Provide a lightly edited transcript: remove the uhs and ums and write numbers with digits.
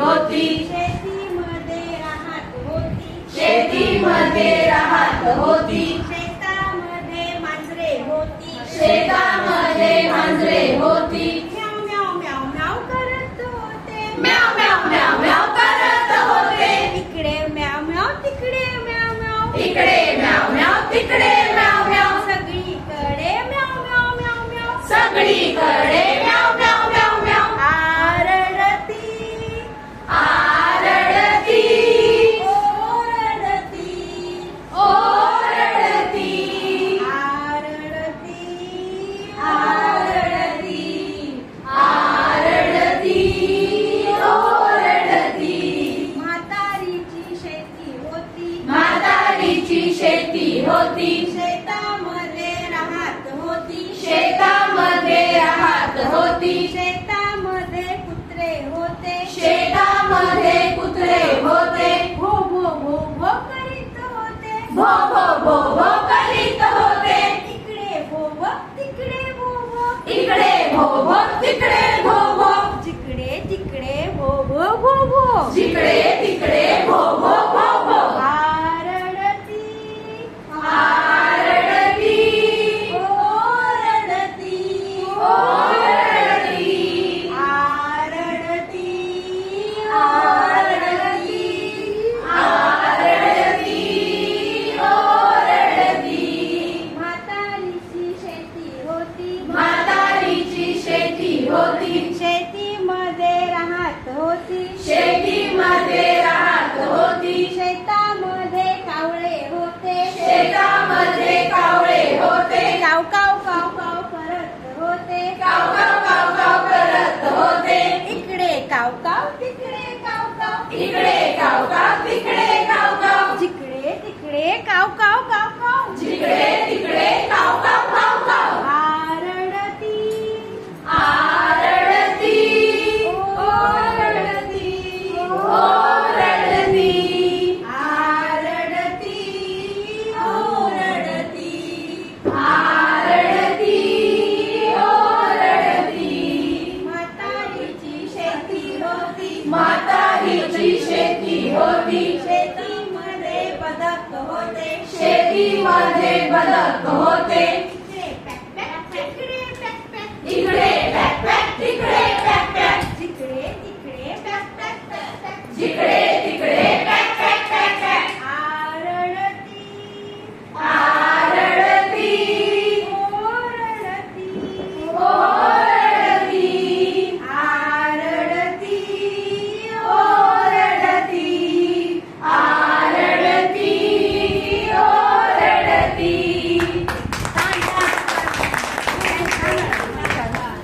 होती. शेतीमध्ये राहत होती. शेतीमध्ये राहत होती. शेतामध्ये मांजरे होती. शेतामध्ये मांजरे होती. म्याव म्याव म्याव म्याव करत होते. म्याव म्याव म्याव म्याव करत होते. इकडे म्याव म्याव तिकडे म्याव म्याव. इकडे म्याव म्याव तिकडे म्याव म्याव. सगळीकडे म्याव म्याव म्याव म्याव. सगळीकडे म्याव म्याव म्याव म्याव. आरडती आरडती ओरडती ओरडती आरडती आरडती आरडती ओरडती. म्हातारीची शेती होती. म्हातारीची शेती होती. शेतामध्ये राहत होती. शेतामध्ये राहत होती. शेतामध्ये कुत्रे होते. शेतामध्ये कुत्रे होते. भो भो भो भो करीत होते. भो भो भो भो करीत होते. इकडे भो भो तिकडे भो भो. इकडे भो भो तिकडे भो भो. जिकडे तिकडे भो भो भो भो. जिकडे तिकडे भो भो भो भो. आरडती आरडती ओरडती ओरडती आरडती आरडती आरडती ओरडती. म्हातारीची शेती होती. म्हातारीची शेती होती. शेतीमध्ये राहत होती. शेतीमध्ये राहत होती. शेतामध्ये कावळे होते. शेतामध्ये कावळे होते. काव काव काव काव करत होते. काव काव काव काव करत होते. इकडे काव काव तिकडे काव काव. इकडे काव काव तिकडे काव काव. जिकडे तिकडे काव काव काव काव. जिकडे तिकडे काव काव काव काव. आरडती आरडती ओरडती ओरडती आरडती ओरडती आरडती ओरडती. म्हातारीची शेती होती. म्हातारीची शेती होती. शेतीमध्ये बदक होते. शेतीमध्ये बदक होते.